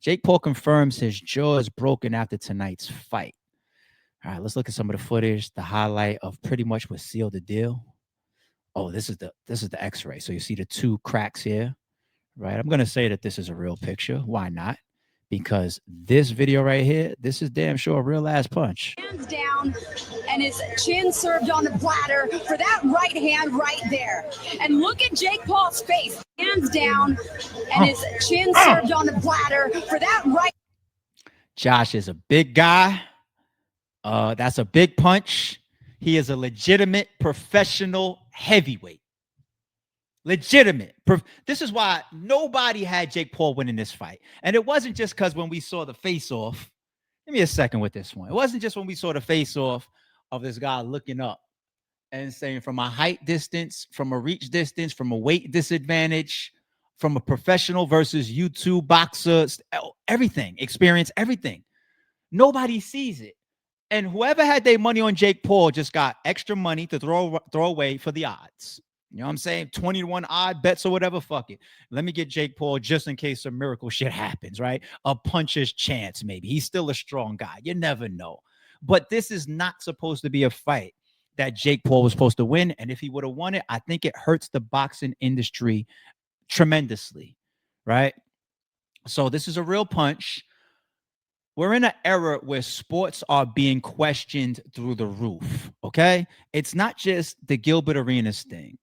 Jake Paul confirms his jaw is broken after tonight's fight. All right, let's look at some of the footage, the highlight of pretty much what sealed the deal. Oh, this is the X-ray. So you see the two cracks here, right? I'm gonna say that this is a real picture. Why not? Because this video right here, this is damn sure a real ass punch. Hands down, and his chin served on the platter for that right hand right there. And look at Jake Paul's face. Hands down, and his chin served on the platter for that right. Josh is a big guy. That's a big punch. He is a legitimate professional heavyweight. Legitimate. This is why nobody had Jake Paul winning this fight. And it wasn't just because when we saw the face-off, give me a second with this one. It wasn't just when we saw the face-off of this guy looking up and saying from a height distance, from a reach distance, from a weight disadvantage, from a professional versus YouTube boxer, everything, experience, everything. Nobody sees it. And whoever had their money on Jake Paul just got extra money to throw away for the odds. You know what I'm saying? 20 to 1 odd bets or whatever. Fuck it. Let me get Jake Paul just in case some miracle shit happens, right? A puncher's chance, maybe. He's still a strong guy. You never know. But this is not supposed to be a fight that Jake Paul was supposed to win. And if he would have won it, I think it hurts the boxing industry tremendously, right? So this is a real punch. We're in an era where sports are being questioned through the roof, okay? It's not just the Gilbert Arenas thing.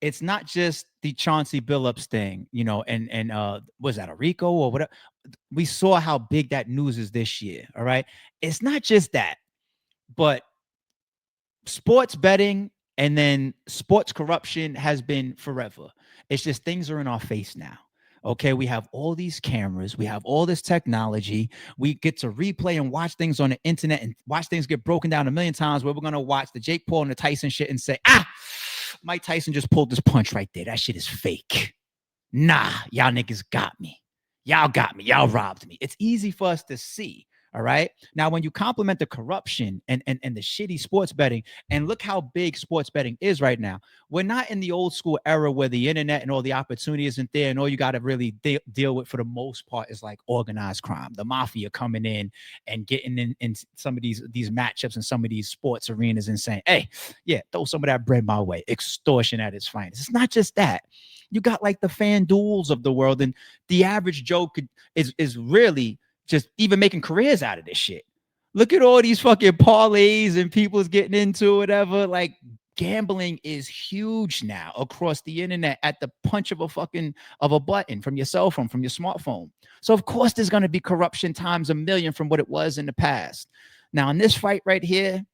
It's not just the Chauncey Billups thing, you know, and was that a Rico or whatever? We saw how big that news is this year, all right? It's not just that, but sports betting and then sports corruption has been forever. It's just things are in our face now. Okay, we have all these cameras, we have all this technology, we get to replay and watch things on the internet and watch things get broken down a million times where we're going to watch the Jake Paul and the Tyson shit and say, Mike Tyson just pulled this punch right there. That shit is fake. Nah, y'all niggas got me. Y'all got me. Y'all robbed me. It's easy for us to see. All right. Now, when you compliment the corruption and the shitty sports betting, and look how big sports betting is right now. We're not in the old school era where the internet and all the opportunity isn't there. And all you got to really deal with for the most part is like organized crime, the mafia coming in and getting in some of these matchups and some of these sports arenas and saying, hey, yeah, throw some of that bread my way. Extortion at its finest. It's not just that. You got like the FanDuels of the world, and the average Joe is really just even making careers out of this shit. Look at all these fucking parlays and people's getting into whatever. Like, gambling is huge now across the internet at the punch of a button from your cell phone, from your smartphone. So of course there's going to be corruption times a million from what it was in the past. Now in this fight right here,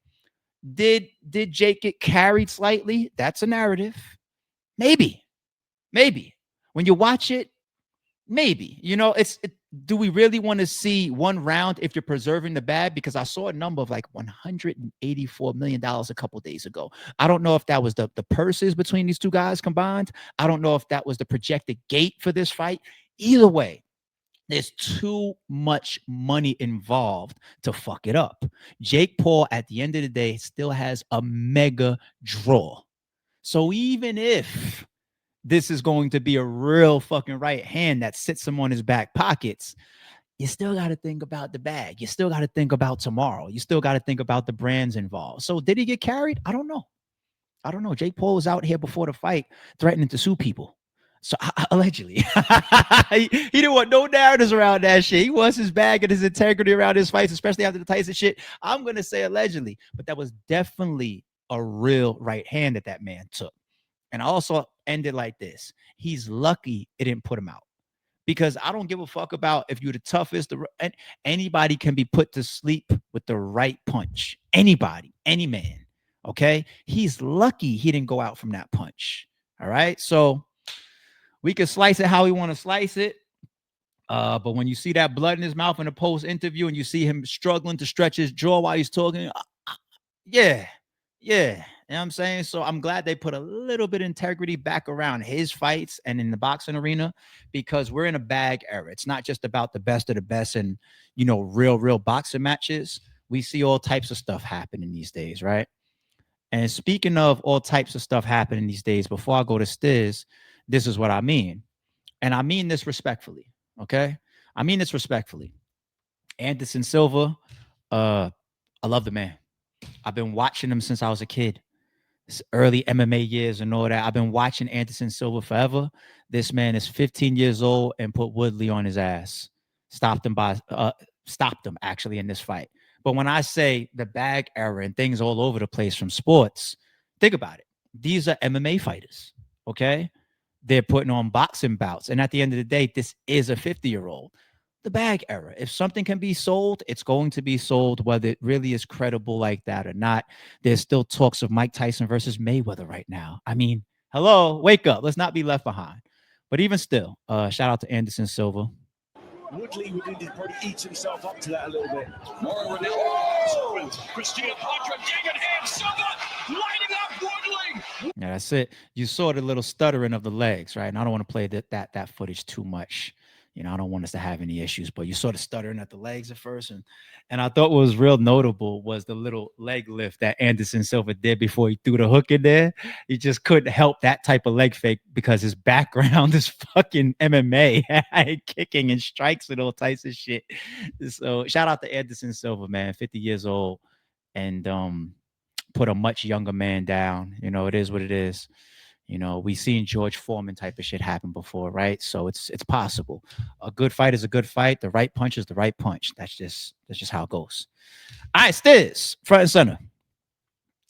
did Jake get carried slightly? That's a narrative. Maybe. When you watch it, maybe. You know, do we really want to see one round if you're preserving the bag? Because I saw a number of like $184 million a couple of days ago. I don't know if that was the purses between these two guys combined. I don't know if that was the projected gate for this fight. Either way, there's too much money involved to fuck it up. Jake Paul, at the end of the day, still has a mega draw. So even if this is going to be a real fucking right hand that sits him on his back pockets, you still got to think about the bag. You still got to think about tomorrow. You still got to think about the brands involved. So did he get carried? I don't know. Jake Paul was out here before the fight threatening to sue people. So allegedly, he didn't want no narratives around that shit. He wants his bag and his integrity around his fights, especially after the Tyson shit. I'm going to say allegedly, but that was definitely a real right hand that man took. And I also ended like this. He's lucky it didn't put him out, because I don't give a fuck about if you're the toughest. Anybody can be put to sleep with the right punch. Anybody, any man. Okay. He's lucky he didn't go out from that punch. All right. So we can slice it how we want to slice it. But when you see that blood in his mouth in a post interview and you see him struggling to stretch his jaw while he's talking, yeah. You know what I'm saying? So I'm glad they put a little bit of integrity back around his fights and in the boxing arena, because we're in a bag era. It's not just about the best of the best and, you know, real boxing matches. We see all types of stuff happening these days, right? And speaking of all types of stuff happening these days, before I go to Stiz, this is what I mean. And I mean this respectfully, okay? I mean this respectfully. Anderson Silva, I love the man. I've been watching him since I was a kid. Early MMA years and all that. I've been watching Anderson Silva forever. This man is 15 years old and put Woodley on his ass. Stopped him actually in this fight. But when I say the bag era and things all over the place from sports, think about it. These are MMA fighters, okay? They're putting on boxing bouts. And at the end of the day, this is a 50-year-old. The bag era. If something can be sold, it's going to be sold, whether it really is credible like that or not. There's still talks of Mike Tyson versus Mayweather right now. I mean, hello, wake up. Let's not be left behind. But even still, shout out to Anderson Silva. Woodley would probably eat himself up to that a little bit. Christian Contra digging in, Silva lighting up Woodley. Yeah, that's it. You saw the little stuttering of the legs, right? And I don't want to play that footage too much. You know, I don't want us to have any issues, but you saw the stuttering at the legs at first. And I thought what was real notable was the little leg lift that Anderson Silva did before he threw the hook in there. He just couldn't help that type of leg fake because his background is fucking MMA, kicking and strikes and all types of shit. So shout out to Anderson Silva, man, 50 years old, and put a much younger man down. You know, it is what it is. You know, we've seen George Foreman type of shit happen before, right? So it's possible. A good fight is a good fight. The right punch is the right punch. That's just how it goes. All right, Stiz, front and center.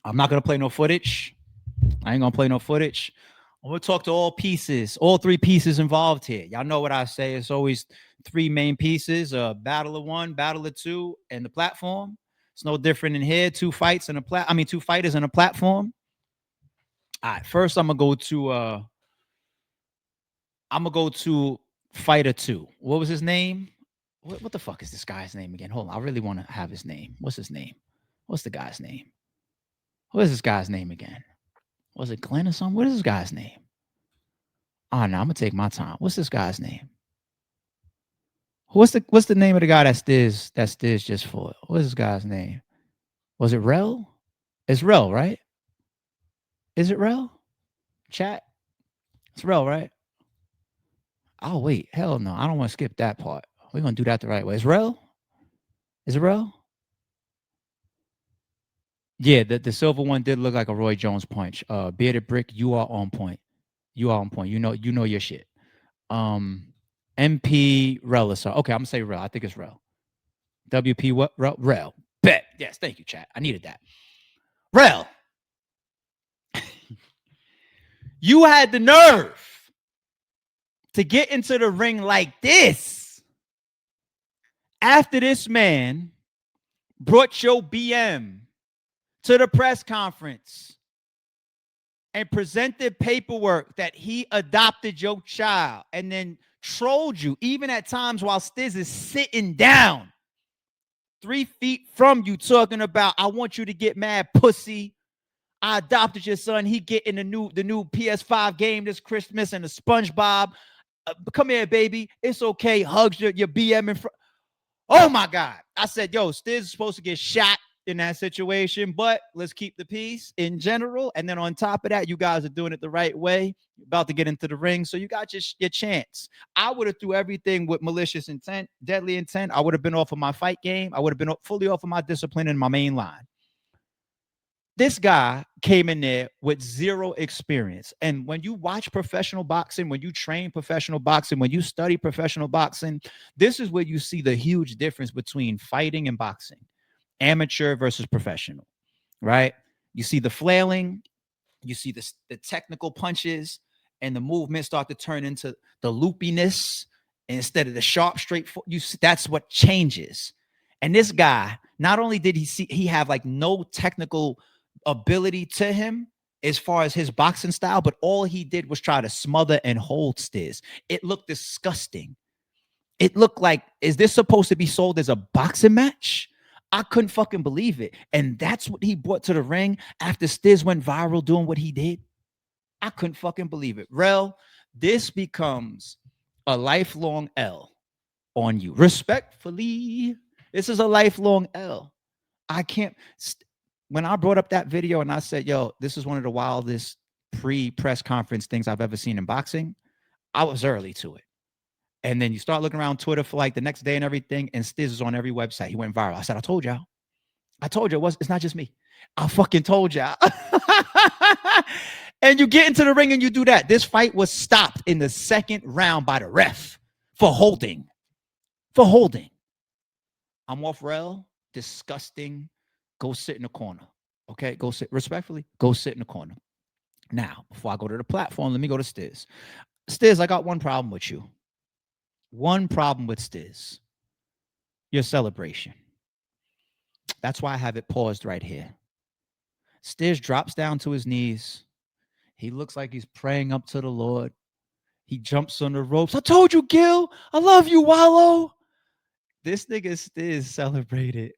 I'm not gonna play no footage. I ain't gonna play no footage. I'm gonna talk to all pieces, all three pieces involved here. Y'all know what I say. It's always three main pieces: battle of one, battle of two, and the platform. It's no different in here. Two fighters and a platform. All right, first I'm gonna go to fighter two. What was his name? What the fuck is this guy's name again? Hold on, I really want to have his name. What's his name? What's the guy's name? What is this guy's name again? Was it Glenn or something? What is this guy's name? Oh no, I'm gonna take my time. What's this guy's name? What's the name of the guy that Stiz just fought? What's this guy's name? Was it Rel? It's Rel, right? Is it Rel? Chat? It's Rel, right? Oh, wait. Hell no. I don't want to skip that part. We're going to do that the right way. Is Rel? Is it Rel? Yeah, the silver one did look like a Roy Jones punch. Bearded Brick, you are on point. You are on point. You know your shit. MP Rel. Okay, I'm going to say Rel. I think it's Rel. WP what? Rel. Bet. Yes, thank you, chat. I needed that. Rel. You had the nerve to get into the ring like this after this man brought your BM to the press conference and presented paperwork that he adopted your child and then trolled you, even at times while Stiz is sitting down 3 feet from you talking about, I want you to get mad, pussy. I adopted your son. He getting the new PS5 game this Christmas and the SpongeBob. Come here, baby. It's okay. Hugs your BM in front. Oh my God. I said, yo, Stiz is supposed to get shot in that situation, but let's keep the peace in general. And then on top of that, you guys are doing it the right way. You're about to get into the ring. So you got your chance. I would have threw everything with malicious intent, deadly intent. I would have been off of my fight game. I would have been fully off of my discipline in my main line. This guy came in there with zero experience. And when you watch professional boxing, when you train professional boxing, when you study professional boxing, this is where you see the huge difference between fighting and boxing, amateur versus professional, right? You see the flailing, you see the technical punches, and the movement start to turn into the loopiness instead of the sharp, straight. That's what changes. And this guy, not only did he have like no technical ability to him as far as his boxing style, but all he did was try to smother and hold Stiz. It looked disgusting. It looked like, is this supposed to be sold as a boxing match? I couldn't fucking believe it. And that's what he brought to the ring after Stiz went viral doing what he did. I couldn't fucking believe it. Rel, this becomes a lifelong L on you. Respectfully, this is a lifelong L. I can't... When I brought up that video and I said, yo, this is one of the wildest pre-press conference things I've ever seen in boxing, I was early to it. And then you start looking around Twitter for like the next day and everything, and Stiz is on every website. He went viral. I said, I told y'all. I told you it's not just me. I fucking told y'all. And you get into the ring and you do that. This fight was stopped in the second round by the ref for holding. For holding. I'm off rail. Disgusting. Go sit in the corner. Okay? Go sit. Respectfully, go sit in the corner. Now, before I go to the platform, let me go to Stiz. Stiz, I got one problem with you. One problem with Stiz. Your celebration. That's why I have it paused right here. Stiz drops down to his knees. He looks like he's praying up to the Lord. He jumps on the ropes. I told you, Gil. I love you, Wallow. This nigga Stiz celebrated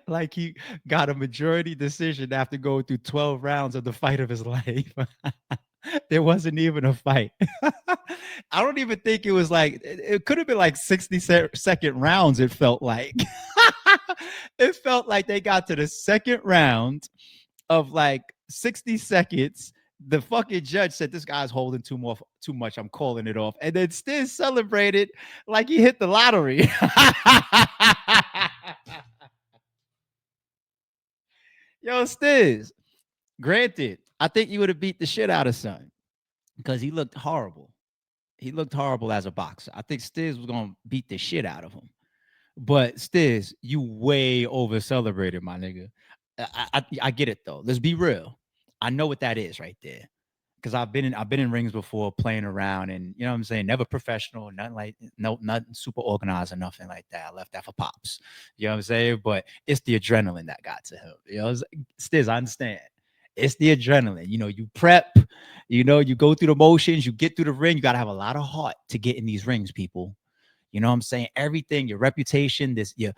like he got a majority decision after going through 12 rounds of the fight of his life. There wasn't even a fight. I don't even think it was like, it could have been like 60-second rounds, it felt like. It felt like they got to the second round of like 60 seconds. The fucking judge said, this guy's holding too much. I'm calling it off. And then Stiz celebrated like he hit the lottery. Yo, Stiz, granted, I think you would have beat the shit out of Son because he looked horrible. He looked horrible as a boxer. I think Stiz was going to beat the shit out of him. But Stiz, you way over celebrated, my nigga. I get it though. Let's be real. I know what that is right there. Because I've been in rings before playing around, and you know what I'm saying, never professional, nothing super organized or nothing like that. I left that for pops. You know what I'm saying? But it's the adrenaline that got to him. You know, Stiz, I understand. It's the adrenaline. You know, you prep, you know, you go through the motions, you get through the ring. You gotta have a lot of heart to get in these rings, people. You know what I'm saying? Everything, your reputation, your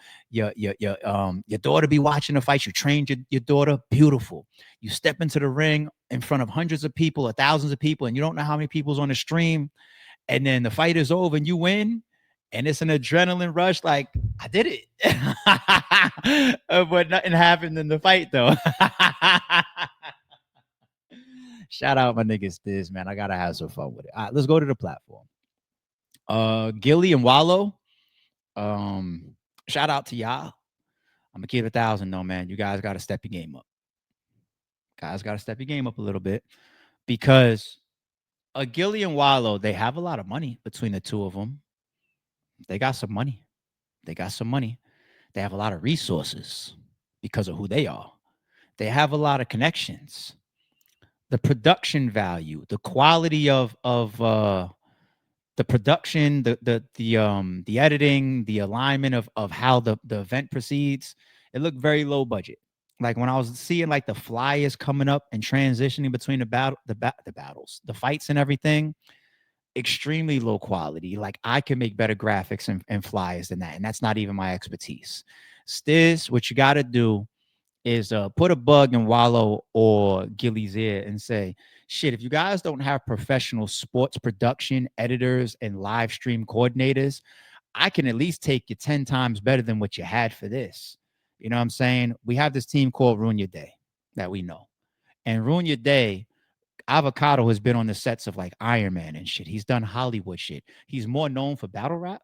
daughter be watching the fight. You trained your daughter, beautiful. You step into the ring in front of hundreds of people or thousands of people, and you don't know how many people's on the stream. And then the fight is over and you win, and it's an adrenaline rush. Like, I did it. But nothing happened in the fight, though. Shout out my niggas this, man. I gotta have some fun with it. All right, let's go to the platform. Gilly and Wallow. Shout out to y'all. I'm gonna keep it 1,000 though, man. You guys gotta step your game up. Guys gotta step your game up a little bit because Gilly and Wallow, they have a lot of money between the two of them. They got some money. They got some money. They have a lot of resources because of who they are. They have a lot of connections. The production value, the quality of the production, the editing, the alignment of how the event proceeds, it looked very low budget. Like when I was seeing like the flyers coming up and transitioning between the battles, the fights and everything, extremely low quality. Like I can make better graphics and flyers than that, and that's not even my expertise. Stiz, what you got to do is put a bug in Wallow or Gilly's ear and say, shit, if you guys don't have professional sports production editors and live stream coordinators, I can at least take you 10 times better than what you had for this. You know what I'm saying? We have this team called Ruin Your Day that we know. And Ruin Your Day, Avocado has been on the sets of like Iron Man and shit. He's done Hollywood shit. He's more known for battle rap,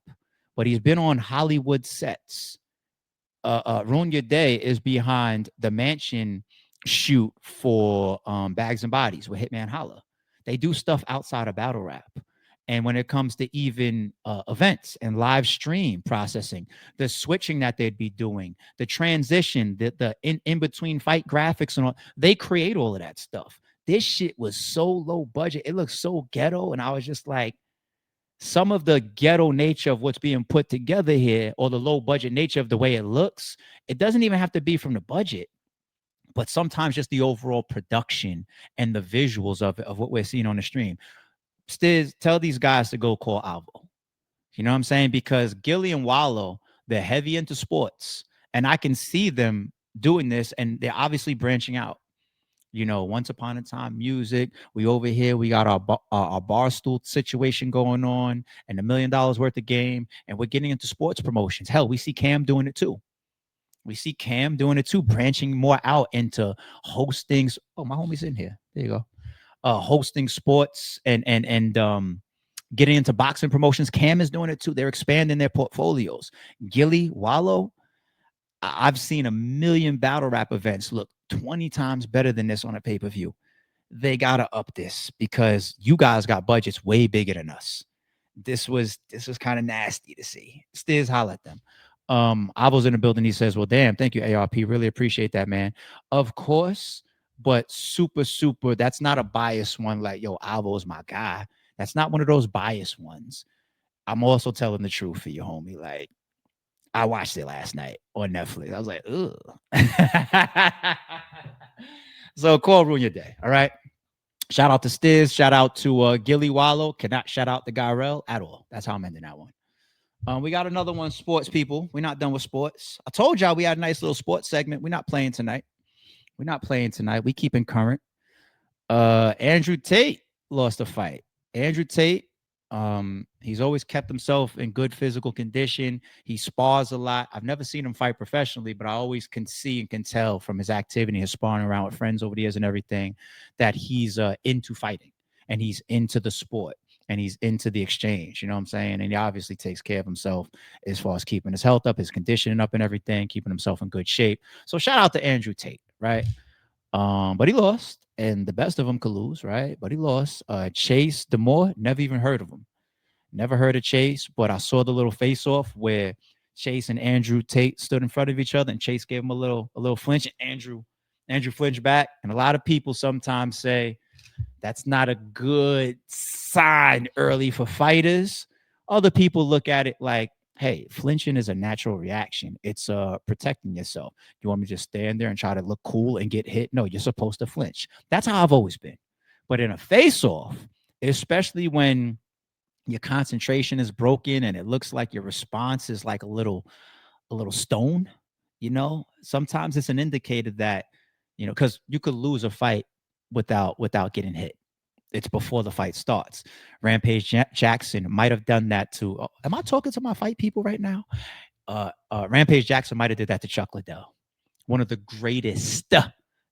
but he's been on Hollywood sets. Ruin Your Day is behind the mansion shoot for Bags and Bodies with Hitman Holla. They do stuff outside of battle rap. And when it comes to even events and live stream processing, the switching that they'd be doing, the transition, the in between fight graphics and all, they create all of that stuff. This shit was so low budget. It looked so ghetto. And I was just like, some of the ghetto nature of what's being put together here, or the low budget nature of the way it looks, it doesn't even have to be from the budget, but sometimes just the overall production and the visuals of it, of what we're seeing on the stream. Stiz, tell these guys to go call Alvo. You know what I'm saying? Because Gilly and Wallow, they're heavy into sports, and I can see them doing this, and they're obviously branching out. You know, once upon a time, music. We over here, we got our barstool situation going on, and $1 million worth of game, and we're getting into sports promotions. Hell, we see Cam doing it too. Branching more out into hosting. Oh, my homie's in here. There you go. Hosting sports and getting into boxing promotions. Cam is doing it too. They're expanding their portfolios. Gilly Wallow, I've seen a million battle rap events look 20 times better than this on a pay-per-view. They gotta up this because you guys got budgets way bigger than us. This was kind of nasty to see. Stiz, holla at them. I was in the building. He says, "Well, damn, thank you, ARP. Really appreciate that, man." Of course, but super, super. That's not a biased one. Like, yo, Avo's my guy. That's not one of those biased ones. I'm also telling the truth for you, homie. Like, I watched it last night on Netflix. I was like, ugh. So, call ruin your day. All right. Shout out to Stiz. Shout out to Gilly Wallow. Cannot shout out to Gyrell at all. That's how I'm ending that one. We got another one, sports people. We're not done with sports. I told y'all we had a nice little sports segment. We're not playing tonight. We keeping current. Andrew Tate lost a fight. Andrew Tate, he's always kept himself in good physical condition. He spars a lot. I've never seen him fight professionally, but I always can see and can tell from his activity, his sparring around with friends over the years and everything, that he's into fighting and he's into the sport and he's into the exchange. You know what I'm saying? And he obviously takes care of himself as far as keeping his health up, his conditioning up and everything, keeping himself in good shape. So shout out to Andrew Tate, right? But he lost, and the best of them could lose, right? But he lost. Chase Demore, never even heard of him. Never heard of Chase, but I saw the little face-off where Chase and Andrew Tate stood in front of each other, and Chase gave him a little flinch, and Andrew flinched back. And a lot of people sometimes say that's not a good sign early for fighters. Other people look at it like, hey, flinching is a natural reaction. It's protecting yourself. You want me to just stand there and try to look cool and get hit? No, you're supposed to flinch. That's how I've always been. But in a face-off, especially when your concentration is broken and it looks like your response is like a little stone, sometimes it's an indicator that, because you could lose a fight without getting hit. It's before the fight starts. Rampage Jackson might have done that to. Am I talking to my fight people right now? Rampage Jackson might have did that to Chuck Liddell. One of the greatest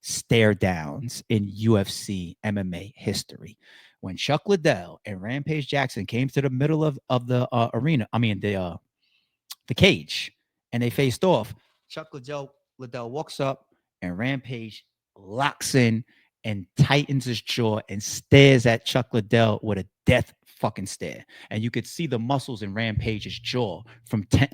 stare downs in UFC MMA history. When Chuck Liddell and Rampage Jackson came to the middle of the arena, the cage, and they faced off, Chuck Liddell walks up and Rampage locks in and tightens his jaw and stares at Chuck Liddell with a death fucking stare. And you could see the muscles in Rampage's jaw from 10.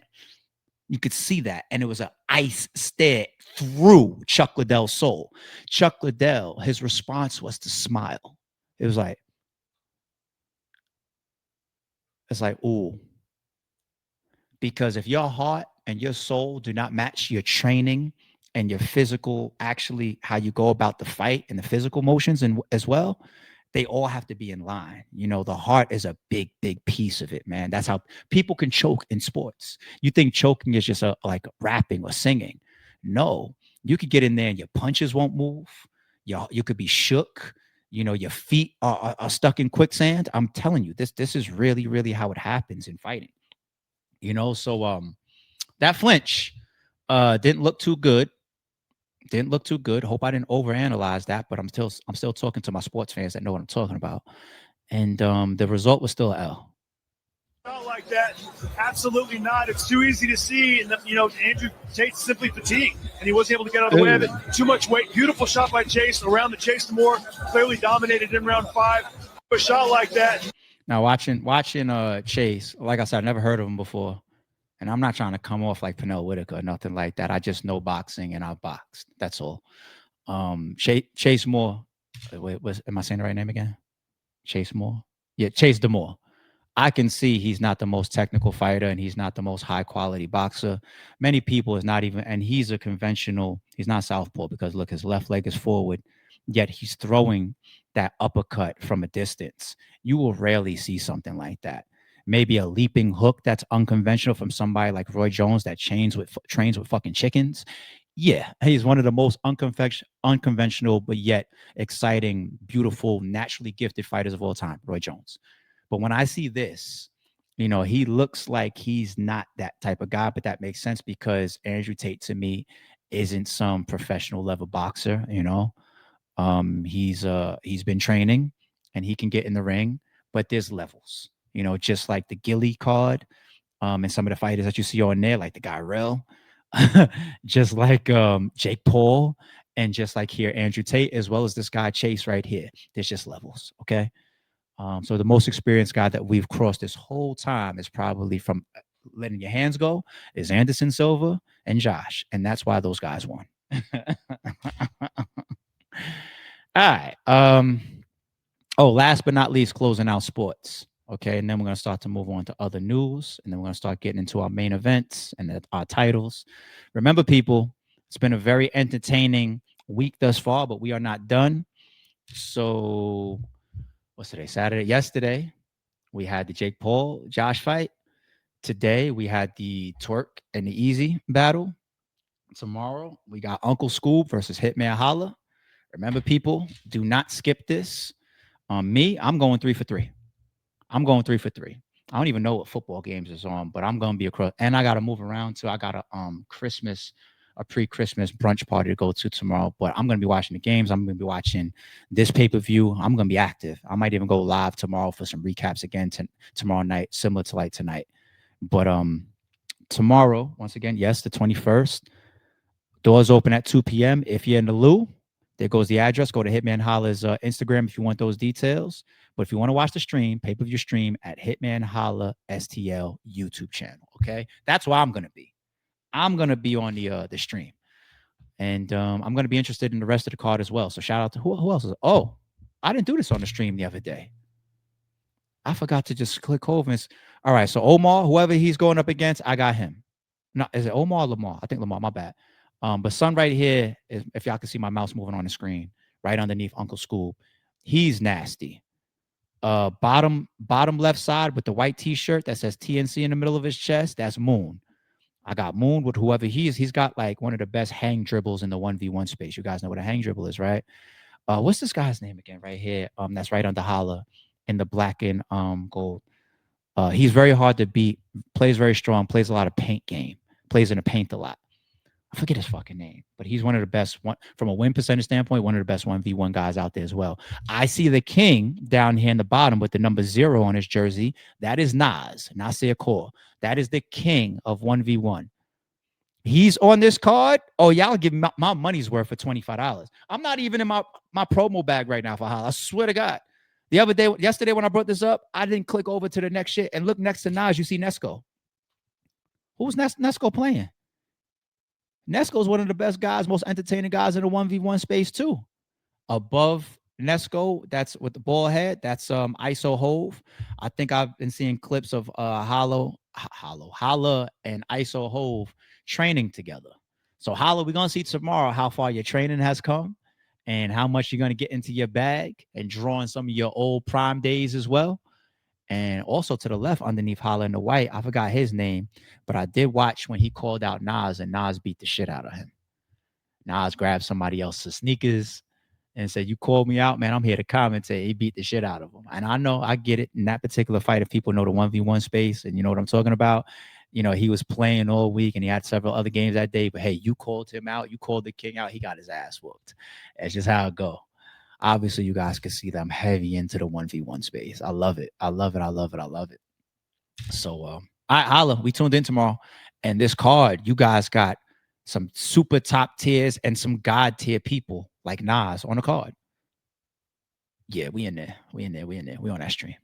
You could see that. And it was an ice stare through Chuck Liddell's soul. Chuck Liddell, his response was to smile. It was like, ooh. Because if your heart and your soul do not match your training and your physical, actually how you go about the fight and the physical motions and as well, they all have to be in line. The heart is a big, big piece of it, man. That's how people can choke in sports. You think choking is just like rapping or singing. No, you could get in there and your punches won't move. You could be shook. Your feet are stuck in quicksand. I'm telling you, this is really, really how it happens in fighting. So that flinch didn't look too good. Hope I didn't overanalyze that, but I'm still talking to my sports fans that know what I'm talking about. And the result was still an L. Not like that. Absolutely not. It's too easy to see. And Andrew Tate's simply fatigued, and he wasn't able to get out of the way of it. Too much weight. Beautiful shot by Chase. Around the Chase Demore, clearly dominated in round 5. A shot like that. Now watching Chase, like I said, I never heard of him before. And I'm not trying to come off like Pernell Whitaker or nothing like that. I just know boxing and I've boxed. That's all. Chase Moore. Wait, am I saying the right name again? Chase Moore? Yeah, Chase Demore. I can see he's not the most technical fighter and he's not the most high quality boxer. Many people is not even, and he's a conventional, he's not southpaw because look, his left leg is forward, yet he's throwing that uppercut from a distance. You will rarely see something like that. Maybe a leaping hook that's unconventional from somebody like Roy Jones that trains with fucking chickens. Yeah, he's one of the most unconventional, but yet exciting, beautiful, naturally gifted fighters of all time, Roy Jones. But when I see this, he looks like he's not that type of guy, but that makes sense because Andrew Tate to me isn't some professional level boxer. He's been training and he can get in the ring, but there's levels. just like the Gilly card, and some of the fighters that you see on there, like the guy Rel, just like Jake Paul, and just like here Andrew Tate, as well as this guy Chase right here. There's just levels, okay? So the most experienced guy that we've crossed this whole time is probably from letting your hands go is Anderson Silva and Josh, and that's why those guys won. All right. Last but not least, closing out sports. Okay, and then we're going to start to move on to other news, and then we're going to start getting into our main events and our titles. Remember, people, it's been a very entertaining week thus far, but we are not done. So, what's today? Saturday. Yesterday, we had the Jake Paul Josh fight. Today, we had the Twerk and the Easy battle. Tomorrow, we got Uncle Scoob versus Hitman Holla. Remember, people, do not skip this. Me, I'm going 3 for 3. I'm going 3 for 3. I don't even know what football games is on, but I'm going to be across. And I got to move around too. I got a pre-Christmas brunch party to go to tomorrow. But I'm going to be watching the games. I'm going to be watching this pay-per-view. I'm going to be active. I might even go live tomorrow for some recaps again tomorrow night, similar to like tonight. But tomorrow, once again, yes, the 21st. Doors open at 2 p.m. If you're in the Lou, there goes the address. Go to Hitman Holla's Instagram if you want those details. But if you want to watch the stream, pay-per-view stream at Hitman Holla STL YouTube channel. Okay, that's where I'm gonna be. I'm gonna be on the stream, and I'm gonna be interested in the rest of the card as well. So shout out to who else is? Oh, I didn't do this on the stream the other day. I forgot to just click over. And all right, so Omar, whoever he's going up against, I got him. No, is it Omar or Lamar? I think Lamar. My bad. But son right here, if y'all can see my mouse moving on the screen, right underneath Uncle Scoob, he's nasty. Bottom left side with the white t-shirt that says TNC in the middle of his chest, that's Moon. I got Moon with whoever he is. He's got like one of the best hang dribbles in the 1v1 space. You guys know what a hang dribble is, right? What's this guy's name again right here? That's right under Holla in the black and gold. He's very hard to beat, plays very strong, plays a lot of paint game, plays in the paint a lot. I forget his fucking name, but he's one of the best from a win percentage standpoint, one of the best 1v1 guys out there as well. I see the king down here in the bottom with the number 0 on his jersey. That is Nasir Kaur. That is the king of 1v1. He's on this card. Oh, y'all give me my money's worth for $25. I'm not even in my promo bag right now for Holla. I swear to God. Yesterday when I brought this up, I didn't click over to the next shit and look next to Nas. You see Nesco. Who's Nesco playing? Nesco is one of the best guys, most entertaining guys in the 1v1 space too. Above Nesco, that's with the ball head. That's ISO Hove. I think I've been seeing clips of Holla and ISO Hove training together. So Holla, we're gonna see tomorrow how far your training has come and how much you're gonna get into your bag and drawing some of your old prime days as well. And also to the left underneath Holla in the white, I forgot his name, but I did watch when he called out Nas and Nas beat the shit out of him. Nas grabbed somebody else's sneakers and said, "You called me out, man. I'm here to commentate." He beat the shit out of him. And I know, I get it. In that particular fight, if people know the 1v1 space and you know what I'm talking about, he was playing all week and he had several other games that day. But hey, you called him out. You called the king out. He got his ass whooped. That's just how it go. Obviously, you guys can see that I'm heavy into the 1v1 space. I love it. I love it. I love it. I love it. So, all right, Holla, we tuned in tomorrow. And this card, you guys got some super top tiers and some god tier people like Nas on the card. Yeah, we in there. We on that stream.